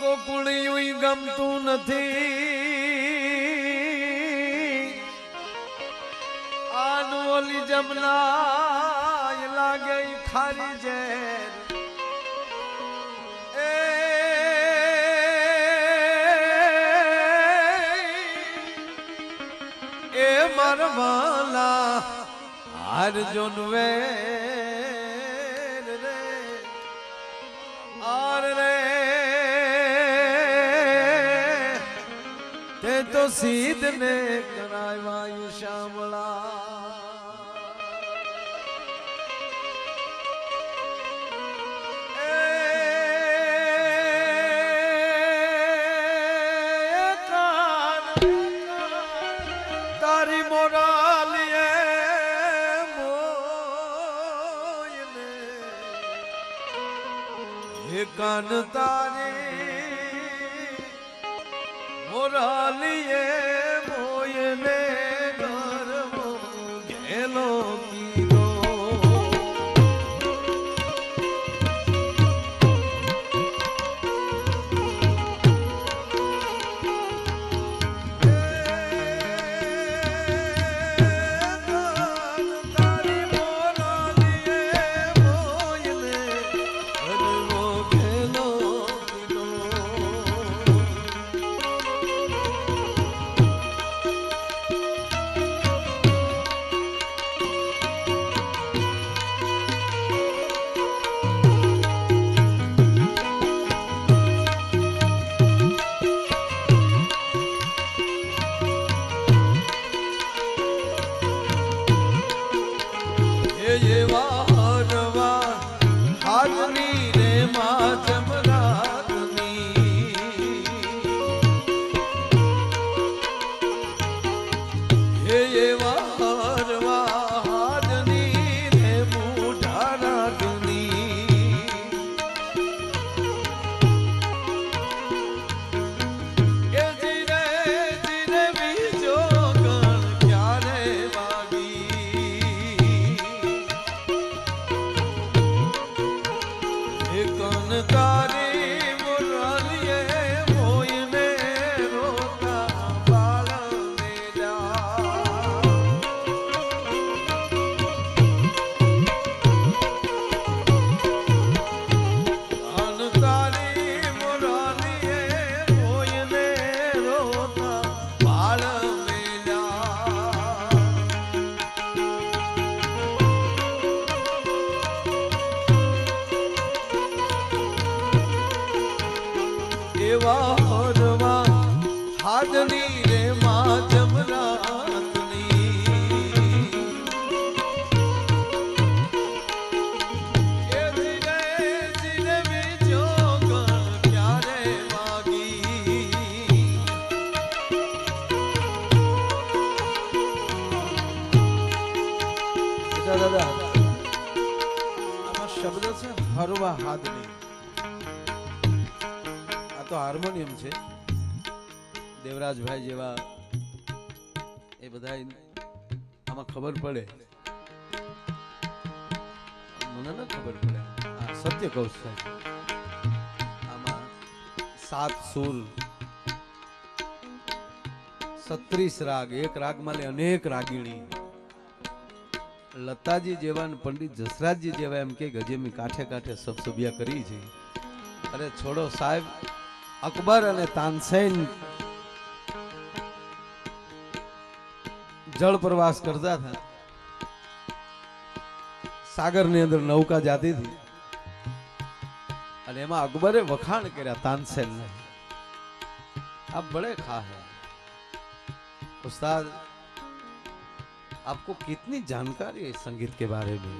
ગોકુળિયું ગમતું નથી આનું ઓલી જમના લાગે ખારી જેર એ મરવાલા હાર જોનવે રે આર રે તે તો સીધ ને કરાવાયું શામળા તારી મોરાલીએ મોયને હે કાન તારી મોરાલીએ મોયને ગરમો ઘેલો કીધો હાદની રે માં જમરાતની એ ધીરે ધીરે બીજો ગણ ક્યારે વાગી દાદા આમાં શબ્દ છે હરવા હાદની આ તો હાર્મોનિયમ છે દેવરાજભાઈ જેવા એ બધા આમાં ખબર પડે મને ન ખબર પડે આ સત્ય કહું છું આમાં 7 સુર 36 રાગ એક રાગમાં લે અનેક રાગીણી લતાજી જેવા ને પંડિત જસરાજજી જેવા એમ કે ગજેમી કાંઠે કાંઠે સબસબિયા કરી છે અરે છોડો સાહેબ અકબર અને તાનસેન જળ પ્રવાસ કરતા હતા સાગર ની અંદર નૌકા જાતી હતી અને એમાં અકબરે વખાણ કર્યા તાનસેન ને आप बड़े खा है उस्ताद आपको कितनी जानकारी है संगीत के बारे में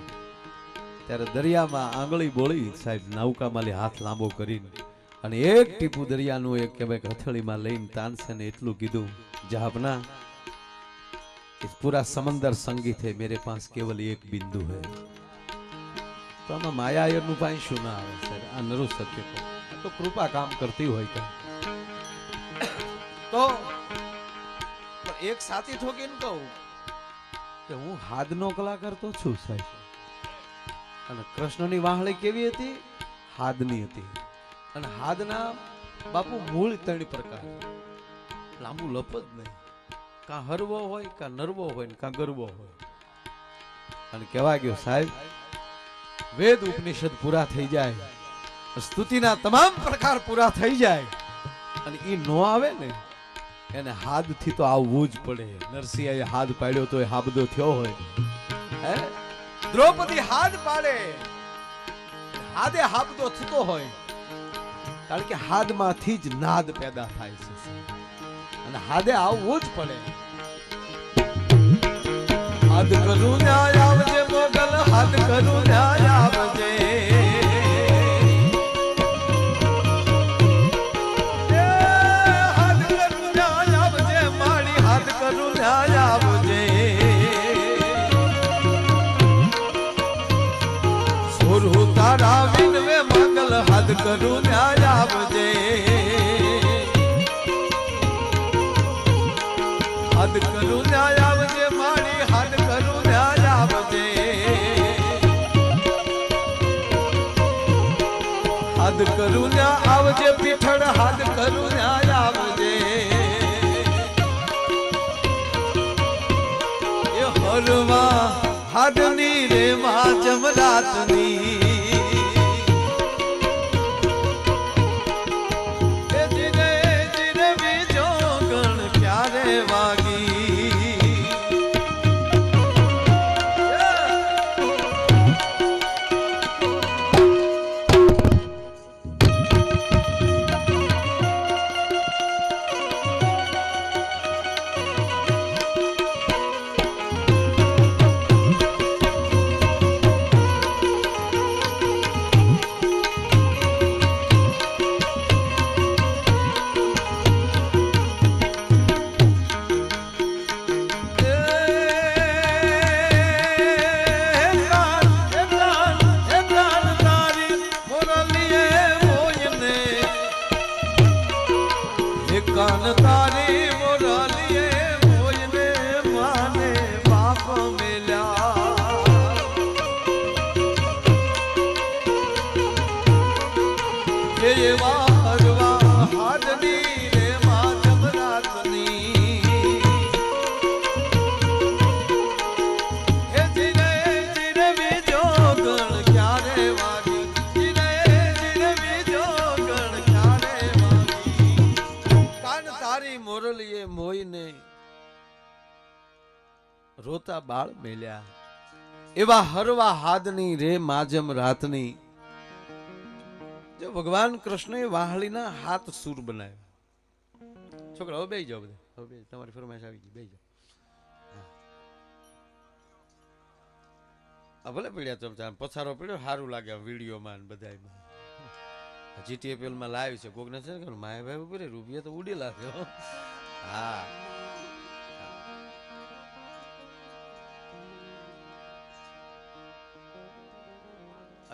ત્યારે દરિયામાં આંગળી બોળી સાહેબ નૌકામાં હાથ લાંબો કરીને અને એક ટીપુ દરિયાનું એક કે ભાઈ હથેળીમાં લઈને તાનસેને એટલું કીધું જહાબના इस पूरा समंदर संगीत है मेरे पास केवल एक बिंदु है तो आमा माया नु पाई शू ना आवे सर आ नरु सत्य को तो कृपा काम करती होय का तो पर एक साथी ठोकीने कहूं કે હું હાદનો કલાકાર તો છું સાહેબ. અને કૃષ્ણની વાહળી કેવી હતી? હાદની હતી. અને હાદના બાપુ મૂળ 3 પ્રકાર. લાંબુ લપ જ નહીં. કાં હરવો હોય, કાં નરવો હોય ને કાં ગરવો હોય. અને કહેવા ગયો સાહેબ, વેદ ઉપનિષદ પૂરા થઈ જાય, સ્તુતિના તમામ પ્રકાર પૂરા થઈ જાય, અને એ નો આવે ને એને હાદથી તો આવવું જ પડે. નરસિંહે હાથ પાડ્યો તો એ હાબદો થયો હોય. હે દ્રૌપદી હાથ પાડે, હાદે હાબદો થતો હોય. કારણ કે હાદમાંથી જ નાદ પેદા થાય છે અને હાદે આવવું જ પડે. હાદ કરું ન્યાય આવજે મોગલ, હાદ કરું ન્યાય આવજે. હાદ કરું ન્યાય આવજે મારી, હાદ કરું ન્યાય આવજે. સુરહુ તારા વિનવે મંગલ, હાદ કરું ન્યાય આવજે. હાદ કરું ન્યાય આવજે મારી, હાદ કરું ન્યાય આવજે. હાદ કરું ન્યાય આવજે પીઠળ, હાદ કરું ન્યાય આવજે. એ હરવા હાદની રે માં જમરાતની. કાન તારી મોરાલીએ મોયને માને બાપ મેલ્યા. એવા હરવા હાદની રે માં જમરાતની. એ જીરે જીરે બીજો ગણ ક્યારે વાગી, જીરે જીરે બીજો ગણ ક્યારે વાગી. કાન તારી મોરલીએ મોઈને રોતા બાળ મેલ્યા. એવા હરવા હાદની રે માજમ રાતની. જો ભગવાન કૃષ્ણએ વાહળીના હાથ સૂર બનાવ્યા. છોકરા હવે બેસી જાઓ, બધા હવે બેસી, તમારી ફરમાઈશ આવી ગઈ, બેસી જાઓ. ભલે પડ્યા ચમચા, પથારો પડ્યો સારું લાગે વિડીયોમાં બધામાં. GTPL માં લાઈવ છે, કોકને છે ને માય ભાઈ ઉપર રૂપિયા તો ઉડી લાગે. હા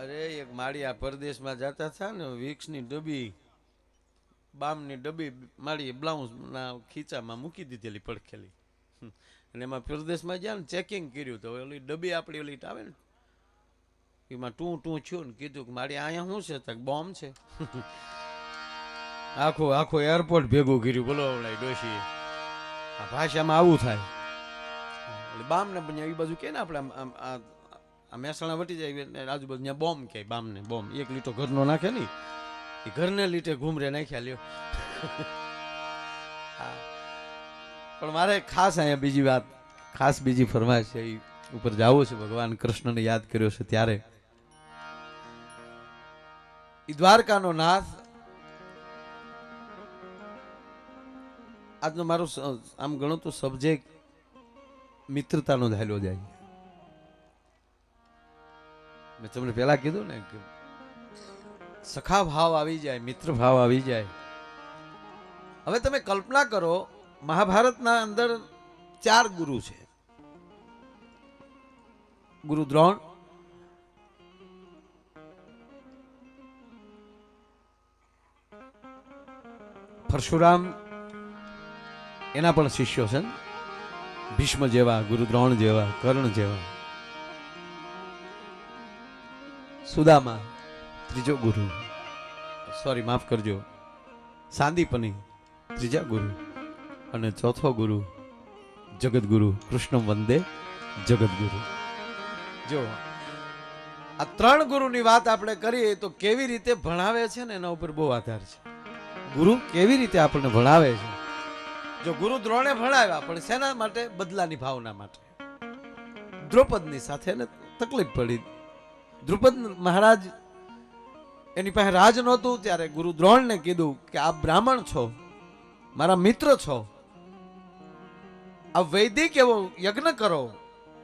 અરે એક માળિયા પરદેશમાં જતા હતા ને, વિક્સની ડબ્બી, બામની ડબ્બી માળી બ્લાઉઝ ના ખીચામાં મૂકી દીધેલી પડખેલી. અને એમાં પરદેશમાં ગયા ને ચેકિંગ કર્યું તો ઓલી ડબ્બી આપણી ઓલી આવે ને એમાં ટું થયું ને કીધું કે મારી અહીંયા શું છે, બોમ્બ છે. આખો એરપોર્ટ ભેગું કર્યું. બોલો ડોશી આ ભાષામાં આવું થાય. બામ ને એ બાજુ કે ને આપણે આ મહેસાણા વટી જાય આજુબાજુ ત્યાં બોમ્બ કે બામને બોમ્બ એક લીટો ઘરનો નાખે ને એ ઘરને લીટે ઘૂમરે નાખ્યા લ્યો. પણ મારે ખાસ અહીંયા બીજી વાત, ખાસ બીજી ફરમાઈશ છે, એ ઉપર જવું છે. ભગવાન કૃષ્ણને યાદ કર્યો છે ત્યારે એ દ્વારકાનો નાથ. આજનો મારો આમ ગણો તો સબ્જેક્ટ મિત્રતાનો ધાયલો જાય. મેં તમને પહેલા કીધું ને કે સખા ભાવ આવી જાય, મિત્ર ભાવ આવી જાય. હવે તમે કલ્પના કરો, મહાભારતના અંદર 4 ગુરુ છે. ગુરુ દ્રોણ, પરશુરામ એના પણ શિષ્યો છે, ભીષ્મ જેવા, ગુરુ દ્રોણ જેવા, કર્ણ જેવા, સુદામા ત્રીજો ગુરુ, સોરી માફ કરજો, સાંદીપની ત્રીજા ગુરુ, અને ચોથો ગુરુ જગતગુરુ, કૃષ્ણ વંદે જગતગુરુ. જો આ ત્રણ ગુરુની વાત આપણે કરીએ તો કેવી રીતે ભણાવે છે ને એના ઉપર બહુ આધાર છે. ગુરુ કેવી રીતે આપણને ભણાવે છે. જો ગુરુ દ્રોણે ભણાવ્યા પણ શેના માટે? બદલાની ભાવના માટે. દ્રૌપદની સાથે એને તકલીફ પડી. દ્રુપદ મહારાજ એની પાસે રાજ નહોતું ત્યારે ગુરુ દ્રોણને કીધું કે આપ બ્રાહ્મણ છો, મારા મિત્ર છો, આ વૈદિક એવો યજ્ઞ કરો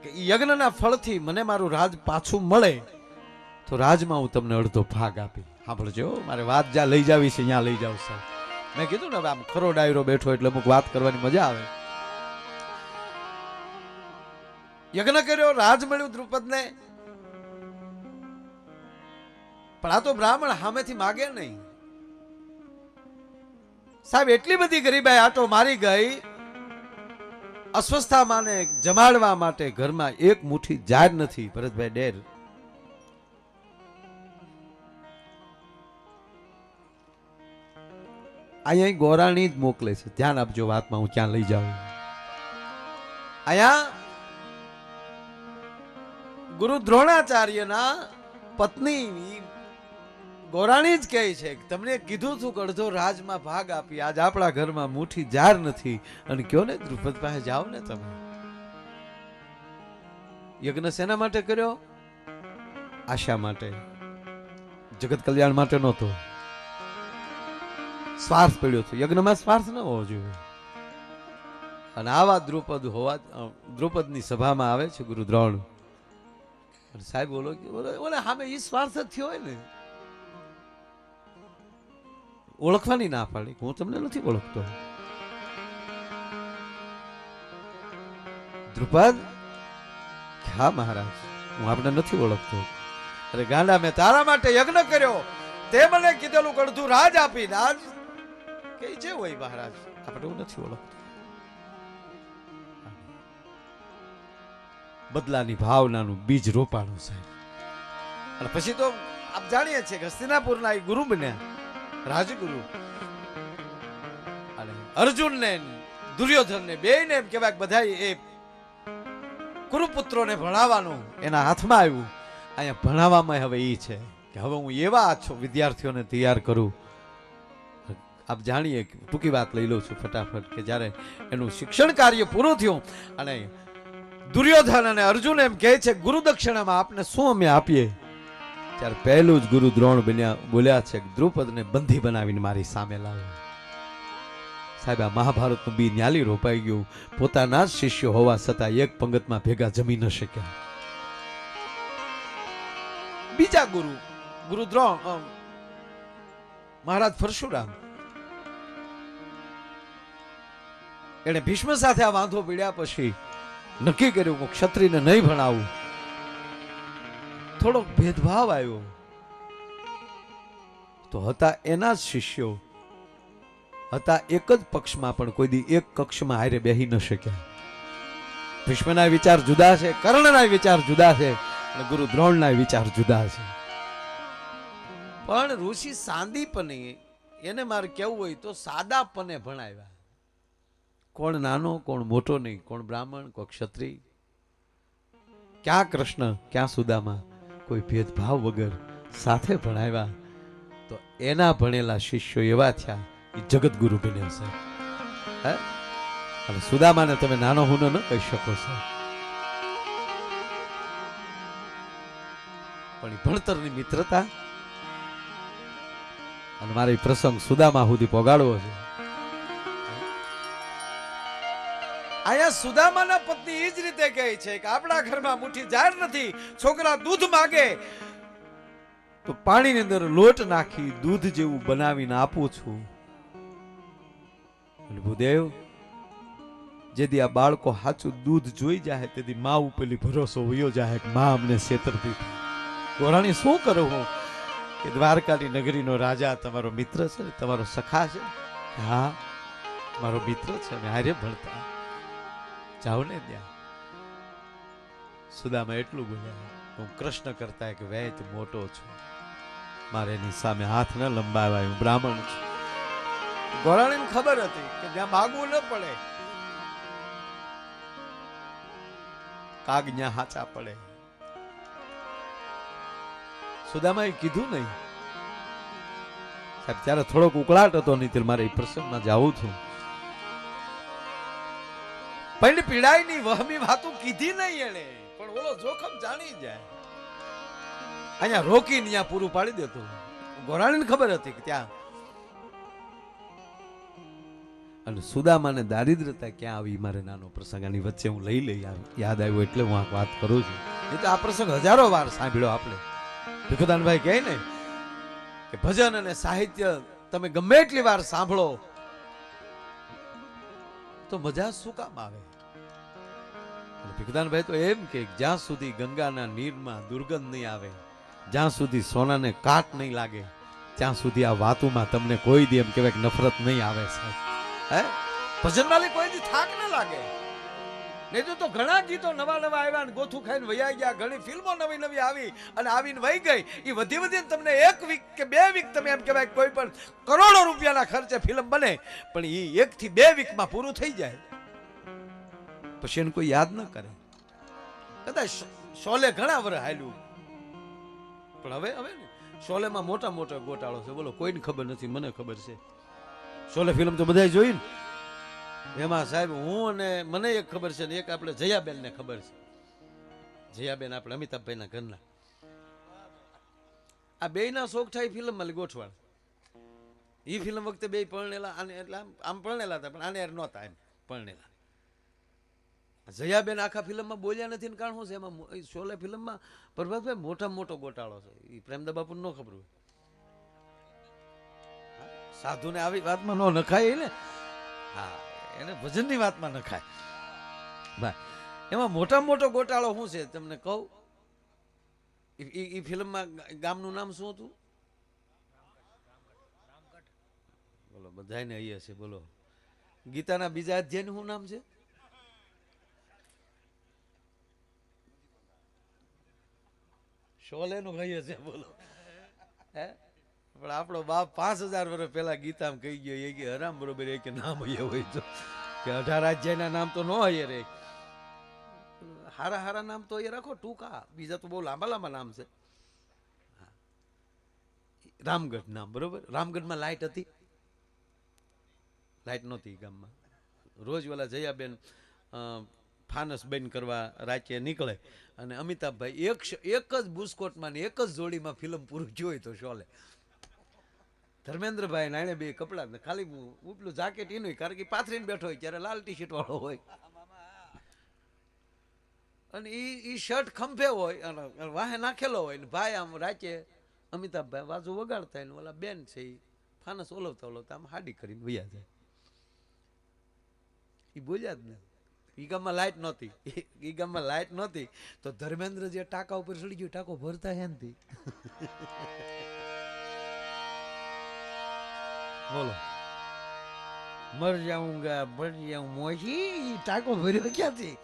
કે યજ્ઞના ફળથી મને મારું રાજ પાછું મળે તો રાજમાં હું તમને અડધો ભાગ આપી. સાંભળજો, મારે વાત જ્યાં લઈ જાવી છે ત્યાં લઈ જાવ સાહેબ. મેં કીધું ને આમ ખરો ડાયરો બેઠો એટલે અમુક વાત કરવાની મજા આવે. યજ્ઞ કર્યો, રાજ મળ્યું દ્રુપદને, પણ આ તો બ્રાહ્મણ સામેથી માગે નહીં સાહેબ. એટલી બધી ગરીબાઈ આટો મારી ગઈ, અસ્વસ્થા માને જમાડવા માટે ઘરમાં એક મુઠ્ઠી જાર નથી. ભરતભાઈ ડેર અહીંયા ગોરાણી જ મોકલે છે. ધ્યાન આપજો વાતમાં, હું ક્યાં લઈ જાઉં. અહીંયા ગુરુ દ્રોણાચાર્યના પત્ની ગોરાણી જ કહે છે કે તમને કીધું તું કે અડધો રાજમાં ભાગ આપી, આજ આપણા ઘરમાં મુઠ્ઠી જાર નથી અને કયો ને દ્રુપદ પાસે જાઓ ને તમે. યજ્ઞ શેના માટે કર્યો? આશા માટે, જગત કલ્યાણ માટે નહોતો. સ્વાર્થ પડ્યો હતો. યજ્ઞમાં સ્વાર્થ ન હોવો જોઈએ. અને આવા દ્રુપદ હોવા, દ્રુપદની સભામાં આવે છે ગુરુ દ્રોણ. સાહેબ બોલો ઓલે સામે ઈ સ્વાર્થ જ થયો હોય ને, ઓળખવાની ના પાડી, હું તમને નથી ઓળખતો. દ્રુપદ, હા મહારાજ, હું આપણે નથી ઓળખતો. અરે ગાંડા, મેં તારા માટે યજ્ઞ કર્યો, તે મને કીધેલું કે અડધું રાજ આપી. રાજ કે જે હોય મહારાજ, આપણે હું નથી ઓળખતો. બદલાની ભાવનાનું બીજ રોપાણું સાહેબ. અને પછી તો આપ જાણીએ છીએ કે હસ્તિનાપુરના એ ગુરુ બન્યા, રાજગુરુ. અને અર્જુન ને દુર્યોધન ને બેયને એમ કહેવાય કે બધા એ કુરુપુત્રોને ભણાવવાનું એના હાથમાં આવ્યું. અહીંયા ભણાવવામાં હવે એ છે કે હવે હું એવા વિદ્યાર્થીઓને તૈયાર કરું. આપ જાણીએ, ટૂંકી વાત લઈ લઉં છું ફટાફટ, કે જ્યારે એનું શિક્ષણ કાર્ય પૂરું થયું અને દુર્યોધન અને અર્જુન એમ કહે છે ગુરુ દક્ષિણામાં આપને શું અમે આપીએ, ત્યારે પહેલું જ ગુરુ દ્રોણ બોલ્યા છે કે દ્રુપદને બંધી બનાવીને મારી સામે લાવો. સાહેબ, આ મહાભારતનું બી ન્યાલી રોપાઈ ગયું. પોતાના જ શિષ્યો હોવા છતાં એક પંગતમાં ભેગા જમી ન શક્યા. બીજા ગુરુ દ્રોણ, મહારાજ પરશુરામ, એને ભીષ્મ સાથે આ વાંધો પીડ્યા પછી નક્કી કર્યું કે ક્ષત્રિયને નહીં ભણાવું. થોડોક ભેદભાવ આવ્યો તો હતા એના જ શિષ્યો, હતા એક જ પક્ષમાં પણ કોઈ દી એક કક્ષમાં હારે બેહી ન શક્યા. ભીષ્મના વિચાર જુદા છે, કર્ણના વિચાર જુદા છે, અને ગુરુ દ્રોણના વિચાર જુદા છે. પણ ઋષિ સાંદીપની એને મારે કેવું હોય તો સાદાપને ભણાવ્યા. કોણ નાનો કોણ મોટો નહીં, કોણ બ્રાહ્મણ કોણ ક્ષત્રિય, ક્યાં કૃષ્ણ ક્યાં સુદામા, કોઈ ભેદભાવ વગર સાથે ભણાવ્યા. તો એના ભણેલા શિષ્યો એવા થયા એ જગતગુરુ બન્યા છે. અને સુદામાને તમે નાનો હુનો ન કહી શકો છો, પણ એ ભણતરની મિત્રતા. અને મારી પ્રસંગ સુદામા સુધી પોગાડવો છે. આયા સુદામાના પત્ની એ જ રીતે કહે છે કે આપણા ઘરમાં મુઠ્ઠી જાર નથી, છોકરા દૂધ માંગે તો પાણીની અંદર લોટ નાખી દૂધ જેવું બનાવીને આપું છું. ભૂદેવ, જેદી આ બાળકો સાચું દૂધ જોઈ જાય તેથી મા ઉપરલી ભરોસો વયો જાય કે મા અમને છેતરતી. ગોરાણી શું કરું હું કે દ્વારકાની નગરીનો રાજા તમારો મિત્ર છે, તમારો સખા છે? હા, મારો મિત્ર છે, અમે હારે ભણતા. જાઓ ને ત્યાં. સુદામા એટલું બોલ્યા, હું કૃષ્ણ કરતા એક વૈદ મોટો છું, મારે એની સામે હાથ ન લંબાવાય, હું બ્રાહ્મણ છું. ગોરાણીને ખબર હતી કે ત્યાં માગવું ન પડે, કાગન્યા હાચા પડે. સુદામાએ કીધું નહીં સાહેબ, ત્યારે થોડોક ઉકળાટ હતો, નહીં મારે એ પ્રસંગમાં જાવું છું. પણ પીડાઈની વહમી વાતો કીધી નહીં એને, પણ ઓલો જોખમ જાણી જાય, અહીંયા રોકીને ત્યાં પૂરું પાડી દેતો. ગોરાણીને ખબર હતી કે ત્યાં, અને સુદામાને દારિદ્રતા ક્યાં આવી, મારે નાનો પ્રસંગ આની વચ્ચે હું લઈ યાદ આવ્યો એટલે હું આ વાત કરું છું. એ તો આ પ્રસંગ હજારો વાર સાંભળ્યો આપણે. ભીખુદાનભાઈ કહે ને કે ભજન અને સાહિત્ય તમે ગમે એટલી વાર સાંભળો તો મજા શું કામ આવે. ભીખુદાનભાઈ તો એમ કે જ્યાં સુધી ગંગાના નીરમાં દુર્ગંધ નહીં આવે, જ્યાં સુધી સોનાને કાટ નહીં લાગે, ત્યાં સુધી આ વાતોમાં તમને કોઈ દી એમ કહેવાય કે નફરત નહીં આવે સાહેબ. હે ભજન વાળી કોઈ દી થાક ના લાગે. નહીં તો ઘણા ગીતો નવા નવા આવ્યા ને ગોથું ખાઈને વૈયા ગયા, ઘણી ફિલ્મો નવી નવી આવી અને આવીને વહી ગઈ. એ વધી વધીને તમને 1 વીક કે 2 વીક તમે એમ કહેવાય કોઈ પણ કરોડો રૂપિયાના ખર્ચે ફિલ્મ બને, પણ એ 1 થી 2 વીકમાં પૂરું થઈ જાય, પછી એને કોઈ યાદ ન કરે. કદાચ શોલે ઘણા વર્ષ હાલ્યું, પણ હવે ને શોલેમાં મોટા મોટા ગોટાળો છે. બોલો કોઈને ખબર નથી, મને ખબર છે. શોલે ફિલ્મ તો બધાય જોઈ ને, એમાં સાહેબ હું અને મને એક ખબર છે ને એક આપણે જયાબેન ને ખબર છે. જયાબેન આપણે અમિતાભભાઈના ઘરના, આ બેયના શોખ થાય ફિલ્મમાં ગોઠવાડ. એ ફિલ્મ વખતે બે પરણેલા, આને એટલે આમ પરણેલા હતા પણ આને યાર નહોતા એમ પરણેલા. જયાબેન આખા ફિલ્મમાં બોલ્યા નથી ને કારણ શું છે, એમાં શોલે ફિલ્મમાં પ્રભાતભાઈ મોટો ગોટાળો છે. એ પ્રેમદા બાપુને ન ખબર હોય, સાધુને આવી વાતમાં ન નખાય ને. હા, એને ભજનની વાતમાં નખાય ભાઈ. એમાં મોટો ગોટાળો શું છે તમને કહું. એ ફિલ્મમાં ગામનું નામ શું હતું? બોલો બધાને અહીંયા છે. બોલો ગીતાના બીજા અધ્યાયનું શું નામ છે? શોલેનું કહીએ છે. બોલો હે, પણ આપણો બાપ 5000 વર્ષ પહેલા ગીતામાં કહી ગયો એ કે હરામ બરોબર એ કે નામ હોય તો કે 18 અધ્યાયના નામ તો ન હોય રે. હારા નામ તો એ રાખો ટૂંકા, બીજા તો બહુ લાંબા નામ છે. રામગઢ નામ બરોબર. રામગઢમાં લાઈટ હતી? લાઈટ નહોતી ગામમાં. રોજ વાલા જયાબેન ફાનસ બંધ કરવા રાતે નીકળે અને અમિતાભભાઈ એક જ બુસ્કોટમાં ને એક જ જોડીમાં ફિલ્મ પૂરું જોઈ તો શોલે. ધર્મેન્દ્રભાઈ નાણે બે કપડા ખાલી ઉપલું જાકેટ એનું, કારણ કે પાથરીને બેઠો હોય ત્યારે લાલ ટી શર્ટ વાળો હોય અને એ શર્ટ ખંભે હોય અને વાહે નાખેલો હોય ને ભાઈ આમ રાતે અમિતાભભાઈ બાજુ વગાડતા હોય ને ઓલા બેન છે એ ફાનસ ઓલવતા આમ હાડી કરીને વયા જાય. એ બોલ્યા જ ને. ઈ ગામમાં લાઈટ નહોતી તો ધર્મેન્દ્ર જે ટાંકા ઉપર ચડી ગયો, ટાંકો ભરતા હેનથી બોલો મર જાઉંગા ભર જાઉં મોશી, ટાંકો ભર્યો ક્યાંથી?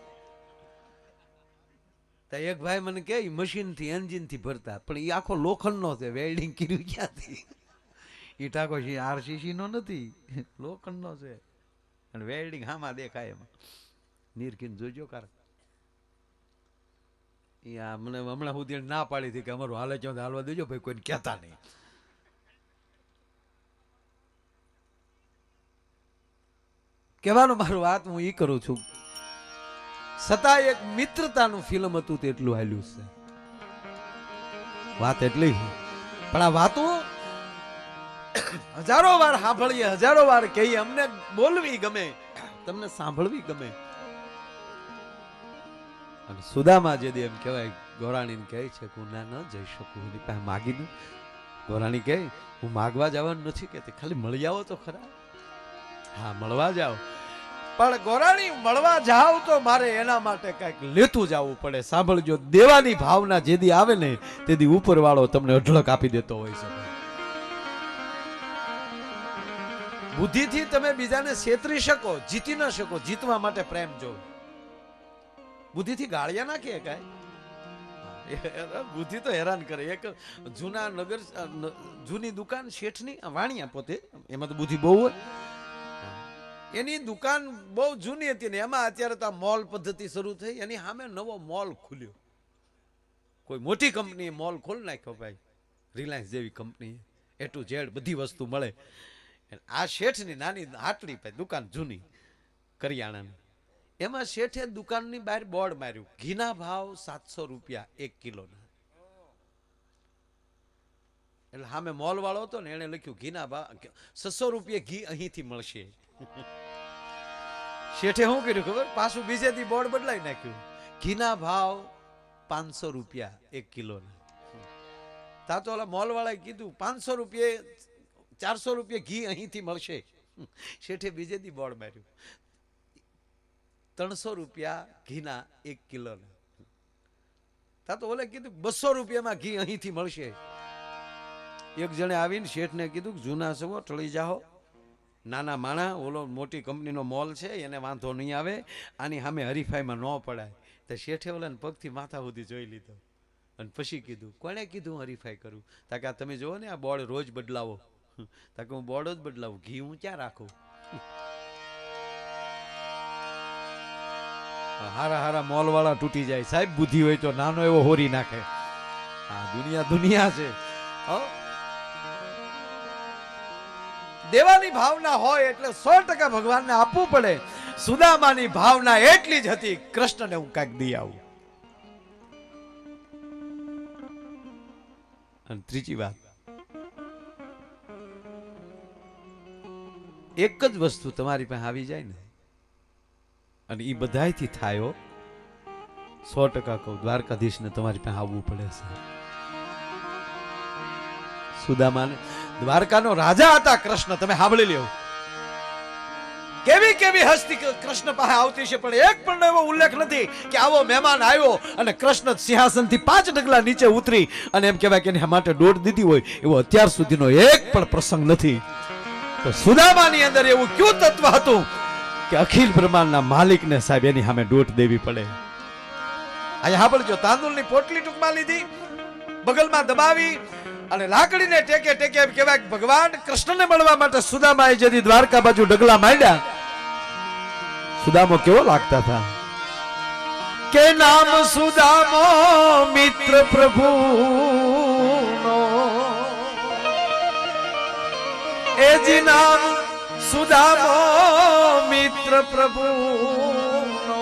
તો એક ભાઈ મને કહે મશીન થી એન્જિન થી ભરતા, પણ એ આખો લોખંડ નો છે, વેલ્ડિંગ કર્યું ક્યાંથી? એ ટાંકો RCC નો નથી, લોખંડ નો છે અને વેલ્ડિંગ હામાં દેખાય એમાં. નીરખીને જોજો કાર. મને હમણાં સુધી ના પાડી હતી કે અમારું હાલે છે હાલવા દેજો ભાઈ, કોઈને કહેતા નહીં. કહેવાનું મારું વાત હું ઈ કરું છું, છતાં એક મિત્રતાનું ફિલ્મ હતું તેટલું હાલ્યું છે. વાત એટલી પણ આ વાતો હજારો વાર સાંભળીએ, હજારો વાર કહીએ, અમને બોલવી ગમે, તમને સાંભળવી ગમે. અને સુદામા જે એમ કહેવાય ગોરાણીને કહે છે કે હું ના ન જઈ શકું, એની પાસે માગીને ગોરાણી કહે હું માગવા જવાનું નથી કહેતી, ખાલી મળી આવો તો ખરા. હા મળવા જાઓ, પણ ગોરાણી મળવા જાવ તો મારે એના માટે કઈક લેતું જવું પડે. સાંભળજો, દેવાની ભાવના જેદી આવે ને તેદી ઉપરવાળો તમને અઢળક આપી દેતો હોય છે. બુદ્ધિથી તમે બીજાને છેતરી શકો, જીતી ન શકો. જીતવા માટે પ્રેમ જો, બુદ્ધિથી ગાળિયા નાખે કાંઈ? બુદ્ધિ તો હેરાન કરે. એક જૂના નગર જૂની દુકાન શેઠની વાણિયા પોતે, એમાં તો બુદ્ધિ બહુ હોય. એની દુકાન બહુ જૂની હતી ને એમાં અત્યારે તો મોલ પદ્ધતિ શરૂ થઈ, એની સામે નવો મોલ ખુલ્યો. કોઈ મોટી કંપનીએ મોલ ખોલી નાખ્યો ભાઈ, રિલાયન્સ જેવી કંપની, A to Z બધી વસ્તુ મળે. આ શેઠની નાની હાટલી ભાઈ દુકાન જૂની કરિયાણાની, એમાં શેઠે દુકાનની બહાર બોર્ડ માર્યું, ઘીના ભાવ 700 રૂપિયા 1 કિલોના. એટલે સામે મોલ વાળો હતો ને એને લખ્યું ઘીના ભાવ 600 રૂપિયા ઘી અહીંથી મળશે. શેઠે શું કર્યું ખબર? પાછું બીજેથી બોર્ડ બદલાઈ નાખ્યું, ઘીના ભાવ 500 રૂપિયા 1 કિલોના. તા તો ઓલા મોલ વાળાએ કીધું 500 રૂપિયા 400 રૂપિયા ઘી અહીંથી મળશે. શેઠે બીજેથી બોર્ડ માર્યું 300 રૂપિયા ઘીના 1 કિલોના. તા તો ઓલે કીધું 200 રૂપિયામાં ઘી અહીંથી મળશે. એક જણે આવીને શેઠને કીધું જૂના સવો ટળી જાઓ, નાના માણા, ઓલો મોટી કંપનીનો મોલ છે એને વાંધો નહીં આવે, આની સામે હરીફાઈમાં ન પડાય. તો શેઠે ઓલાને પગથી માથા સુધી જોઈ લીધો અને પછી કીધું કોણે કીધું હરીફાઈ કરું? તાકે આ તમે જોવો ને આ બોર્ડ રોજ બદલાવો. તાકે હું બોર્ડ જ બદલાવું, ઘી હું ક્યાં રાખું? હારા હારા મોલ વાળા તૂટી જાય સાહેબ, બુદ્ધિ હોય તો નાનો એવો હોરી નાખે. હા, દુનિયા દુનિયા છે. દેવાની ભાવના હોય એટલે 100% ભગવાનને આપવું પડે. સુદામાની ભાવના એટલી જ હતી, કૃષ્ણને હું કાંઈક દઈ આવું. અને ત્રીજી વાત, એક જ વસ્તુ તમારી પાસે આવી જાય ને, અને એ બધાયથી થાય 100% કહું, દ્વારકાધીશને તમારી પાસે આવવું પડે છે. સુદામાને દ્વારકાનો રાજા હતા કૃષ્ણ, તમે સાંભળી લ્યો. કેવી કેવી હસ્તી કૃષ્ણ પાસે આવતી છે, પણ એક પણ એવો ઉલ્લેખ નથી કે આવો મહેમાન આવ્યો અને કૃષ્ણ સિંહાસનથી 5 ડગલા નીચે ઉતરી અને એમ કહેવાય કે એના માટે દોડ દીધી હોય, એવો અત્યાર સુધીનો એક પણ પ્રસંગ નથી. તો સુદામાની અંદર એવું ક્યું તત્વ હતું કે અખિલ બ્રહ્માંડના માલિકને સાહેબ એની સામે દોટ દેવી પડે. અહીંયા સાંભળજો, તાંદુલની પોટલી ટૂંકમાં લીધી, બગલમાં દબાવી અને લાકડીને ટેકે ટેકે એમ કહેવાય કે ભગવાન કૃષ્ણને મળવા માટે સુદામાએ જદી દ્વારકા બાજુ ડગલા માંડ્યા. સુદામો કેવો લાગતા હતા કે નામ સુદામો મિત્ર પ્રભુનો, એ જી નામ સુદામો મિત્ર પ્રભુનો,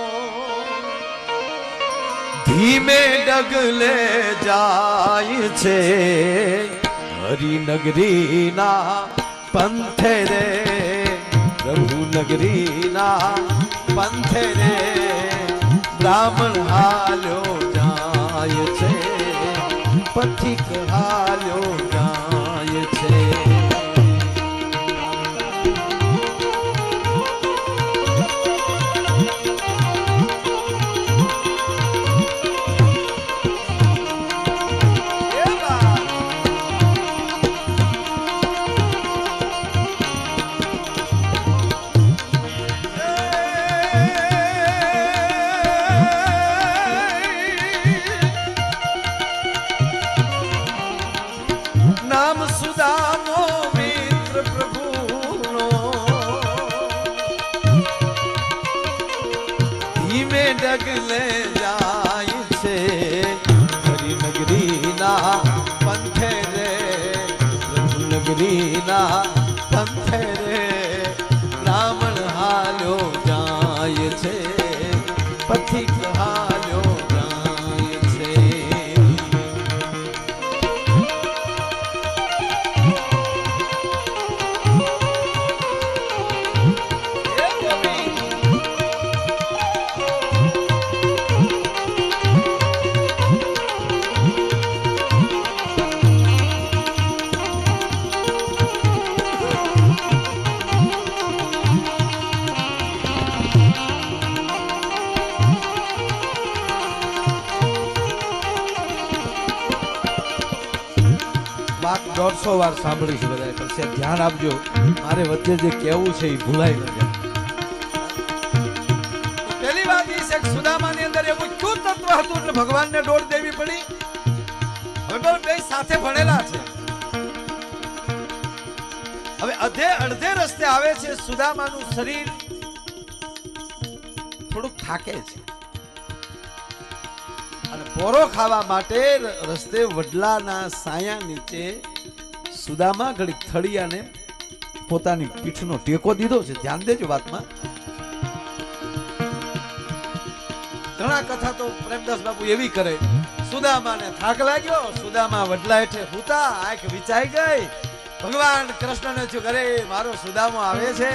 ધીમે ડગલે જાય છે હરિનગરીના પંથે રે, પ્રભુનગરીના પંથે રે, બ્રાહ્મણ હાલ્યો જાય છે, પથિક હાલ્યો જાય છે. નામ સુદામો મિત્ર પ્રભુનો, ધીમે ડગલે જાય છે હરિનગરીના પંથે રે, પ્રભુનગરીના પંથે રે, બ્રાહ્મણ હાલ્યો જાય છે, પથિક હાલ્યો જાય છે. વાત 150 વાર સાંભળીશું બધા, પછી ધ્યાન આપજો, મારે વચ્ચે જે કહેવું છે એ ભૂલાય ન જાય. પહેલી વાત એ છે કે સુદામાની અંદર એવું પણ ભગવાનને દોડ દેવી પડી? હવે બે સાથે ભણેલા છે. હવે અડધે રસ્તે આવે છે, સુદામાનું શરીર થોડુંક થાકે છે અને પોરો ખાવા માટે રસ્તે વડલાના સાયા નીચે સુદામા ઘડીક થળિયાને પોતાની પીઠનો ટેકો દીધો છે. ધ્યાન દેજો વાતમાં. ઘણા કથા તો પ્રેમદાસ બાપુ એવી કરે, સુદામાને થાક લાગ્યો, સુદામા વડલા હેઠે સૂતા, આંખ વિચાઈ ગઈ. ભગવાન કૃષ્ણને શું કરે, મારો સુદામો આવે છે,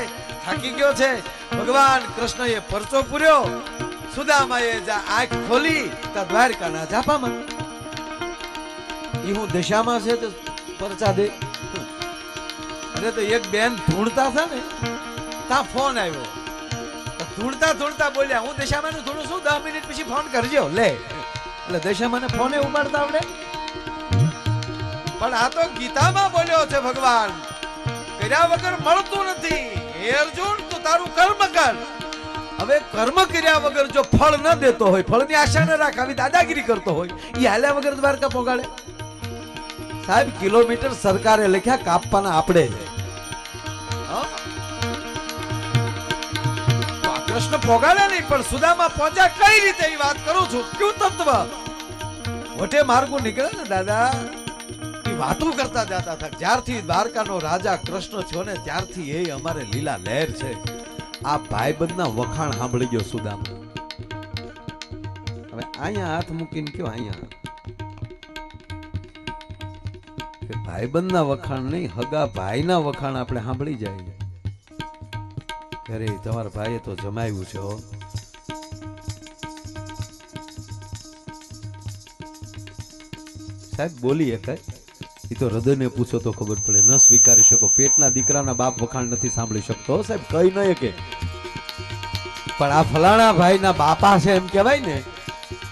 થાકી ગયો છે. ભગવાન કૃષ્ણએ પરચો પૂર્યો, સુદામાએ આંખ ખોલી તો દ્વારકાના ઝાપામાં. ઈ હું દશામાં છે તો પરચા દે. અરે તો એક બેન ધૂણતા હતા ને, ત્યાં ફોન આવ્યો. ધૂણતા બોલ્યા, હું દશામાનું ધૂણું છું, 10 મિનિટ પછી ફોન કરજો. લે, એટલે દશામાને ફોને ઉપાડતા આવડે? પણ આ તો ગીતામાં બોલ્યો છે ભગવાન, કર્યા વગર મળતું નથી. હે અર્જુન, તું તારું કર્મ કર. હવે કર્મ કર્યા વગર જો ફળ ન દેતો હોય, ફળની આશા ન રાખ, આવી દાદાગીરી કરતો હોય, એ હાલ્યા વગર દ્વારકા પોગાડે? સાહેબ, કિલોમીટર સરકારે લખ્યા, કાપવાના આપણે છે. કૃષ્ણ પોગાડે નહીં, પણ સુદામા પહોંચ્યા કઈ રીતે એ વાત કરું છું. ક્યું તત્વ વટે માર્ગો નીકળે ને દાદા, એ વાતો કરતા જતા હતા. જ્યારથી દ્વારકાનો રાજા કૃષ્ણ થયો ને, ત્યારથી એ અમારે લીલા લહેર છે. આ ભાઈબંધના વખાણ સાંભળી ગયો સુદામા. હવે અહીંયા હાથ મૂકીને કયો, અહીંયા ભાઈબંધના વખાણ નહીં, હગા ભાઈના વખાણ આપણે સાંભળી જાય. અરે તમારા ભાઈએ તો જમાવ્યું છે. સાહેબ બોલીએ કઈ, એ તો હૃદયને પૂછો તો ખબર પડે. ન સ્વીકારી શકો, પેટના દીકરાના બાપ વખાણ નથી સાંભળી શકતો સાહેબ, કઈ નહીં કે. પણ આ ફલાણા ભાઈના બાપા છે એમ કહેવાય ને,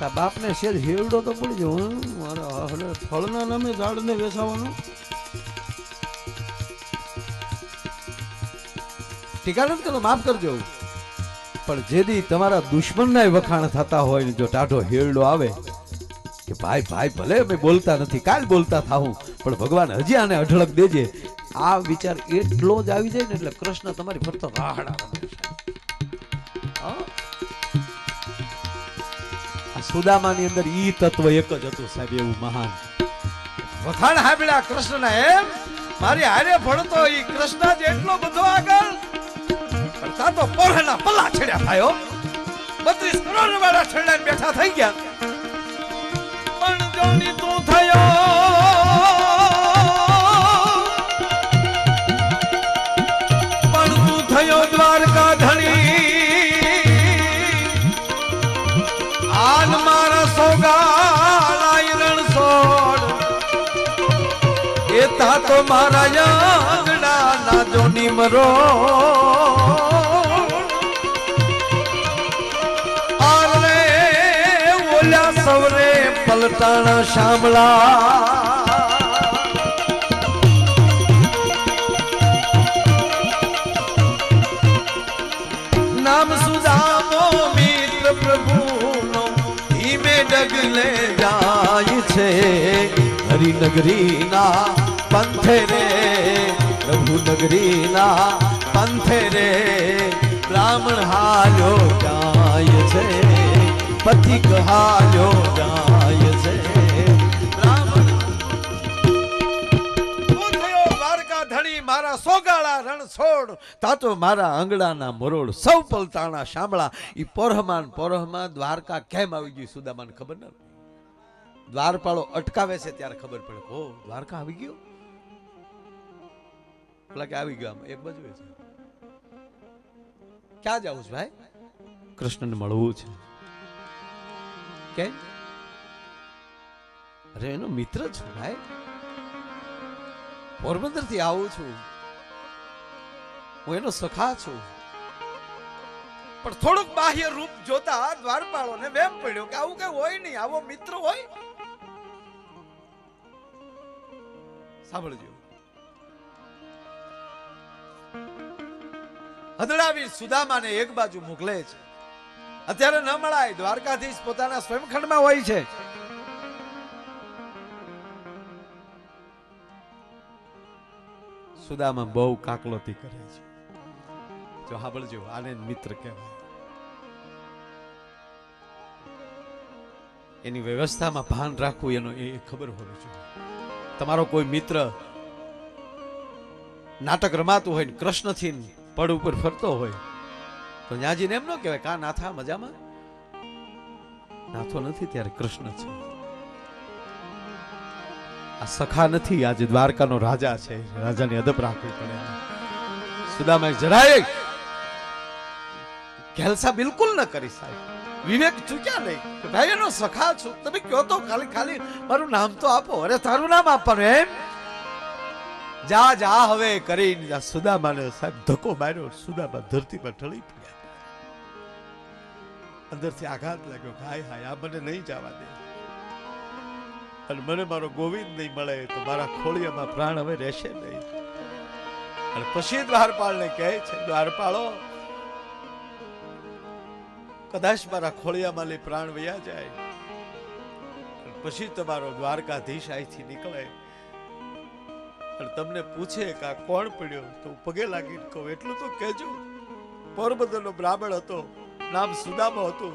આ બાપને શેર હેવડો તો પડી જાય. મારા ફળના નામે ઝાડને વેચાવાનું ટીકા નથી કરતો, માફ કરજો. પણ જેદી તમારા દુશ્મનના વખાણ થતા હોય ને, જો ટાઢો હેરડો આવે કે ભાઈ ભાઈ ભલે અમે બોલતા નથી, કાલ બોલતા થાવું, પણ ભગવાન હજી આને અઢળક દેજે, આ વિચાર એટલો જ આવી જાય ને, એટલે કૃષ્ણ તમારી ફરતો રાહડા રમે છે. આ સુદામાની અંદર ઈ તત્વ એક જ હતું સાહેબ, એવું મહાન વખાણ હાંભળ્યા કૃષ્ણના. એમ મારી હારે ભણતો ઈ કૃષ્ણ જેટલો બધો આગળ, પણ તો પોરના પલ્લા છેડ્યા થાયો. 32 કરોડ વાળા છેડાને બેઠા થઈ ગયા. પણ જોની તું થયો, પણ તું થયો દ્વારકા ધણી. આન મારા સોગાળાય રણછોડ, એ તા તો મારા યાંગડા ના જોની મરો. સવરે પલટાણા શામળા, નામ સુદામો મિત્ર પ્રભુનો ધીમે ડગલે જાય છે. હરિનગરીના પંથે રે, પ્રભુ નગરીના પંથે રે, બ્રાહ્મણ હાલ્યો જાય છે, પથિક હાલ્યો જાય છે. બ્રાહ્મણ દ્વારકા ધણી મારા સોગાળા રણછોડ, તાતો મારા આંગણાના મરોડ, સૌ પલટાણા શામળા. ઈ પોરહમાન દ્વારકા કેમ આવી ગઈ સુદામાને ખબર ન. દ્વારપાળો અટકાવે છે ત્યારે ખબર પડે, ઓ દ્વારકા આવી ગયો. પેલા કે આવી ગયો, એક બાજુ છે. ક્યાં જાવું છે ભાઈ? કૃષ્ણને મળવું છે. કેમ? અરે એનો મિત્ર છું ભાઈ, પોરબંદર થી આવું છું, હું એનો સખા છું. પણ થોડુંક બાહ્ય રૂપ જોતા દ્વારપાળો ને વેમ પડ્યો કે આવું કઈ હોય નહીં, આવો મિત્ર હોય. સાંભળજો, હદડાવી સુદામાને એક બાજુ મોકલે છે. અત્યારે ન મળાય. દ્વારકાધીશ પોતાના સ્વયંખંડમાં હોય છે. સુદામા બહુ કાકલોતી કરે છે. જો સાંભળજો, આને મિત્ર કહેવાય. એની વ્યવસ્થામાં ભાન રાખવું એનો એ ખબર હોવી જોઈએ. તમારો કોઈ મિત્ર નાટક રમાતું હોય ને કૃષ્ણથી પડ ઉપર ફરતો હોય તો ન્યાજીને એમ ન કહેવાય કા નાથા મજામાં? નાથો નથી ત્યારે કૃષ્ણ છે. આ સખા નથી, આજે દ્વારકાનો રાજા છે. રાજાની અદબ રાખવી પડે. સુદામાએ જરાય ઘેલસા બિલકુલ ન કરી સાહેબ. વિવેક ચૂક્યા નહીં કે ભાઈ એનો સખા છું. તમે કહો તો ખાલી મારું નામ તો આપો. અરે તારું નામ આપવાનું એમ? જા જા હવે કરીને સુદામાને સાહેબ ધક્કો માર્યો. સુદામા ધરતી પર ઢળી પડ્યા. અંદરથી આઘાત લાગ્યો કે હાય હાય, આ મને નહીં જવા દે. અને મને મારો ગોવિંદ નહીં મળે તો મારા ખોળિયામાં પ્રાણ હવે રહેશે નહીં. અને પછી દ્વારપાળને કહે છે, દ્વારપાળો કદાચ મારા ખોળિયામાં પ્રાણ વયા જાય પછી તમારો દ્વારકાધીશ અહીંથી નીકળે અને તમને પૂછે કે આ કોણ પડ્યો તો હું પગે લાગીને કહું એટલું તો કહેજો, પોરબંદરનો બ્રાહ્મણ હતો, નામ સુદામા હતું,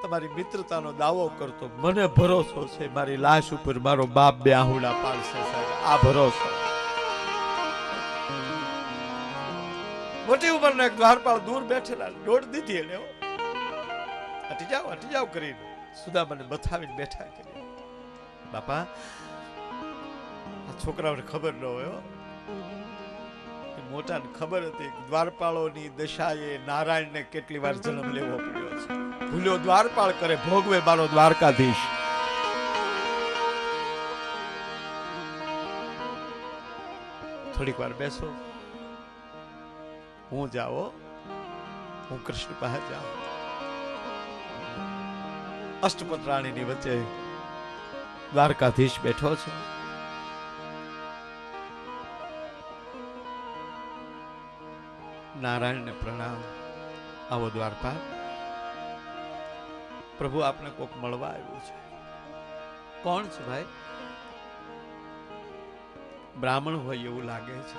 તમારી મિત્રતાનો દાવો કરતો. મને ભરોસો છે મારી લાશ ઉપર મારો બાપ બે આહુડા પાડશે સાહેબ. આ ભરોસો. મોટી ઉંમરનો એક દ્વારપાળ દૂર બેઠેલા દોડ દીધી એને. હટી જાઓ કરીને સુદામાને બથાવીને બેઠા કરી. બાપા, આ છોકરાઓને ખબર ન હોય, મોટાને ખબર હતી દ્વારપાળોની દશાએ નારાયણને કેટલી વાર જન્મ લેવો પડ્યો છે. ભૂલ્યો દ્વારપાળ કરે, ભોગવે મારો દ્વારકાધીશ. થોડીક વાર બેસો, હું જાઓ, હું કૃષ્ણ પાસે જાઉં. અષ્ટપદ રાણીની વચ્ચે દ્વારકાધીશ બેઠો છે. નારાયણને પ્રણામ. આવો દ્વારપાળ, પ્રભુ આપને કોક મળવા આવ્યું છે. કોણ છે ભાઈ? બ્રાહ્મણ હોય એવું લાગે છે.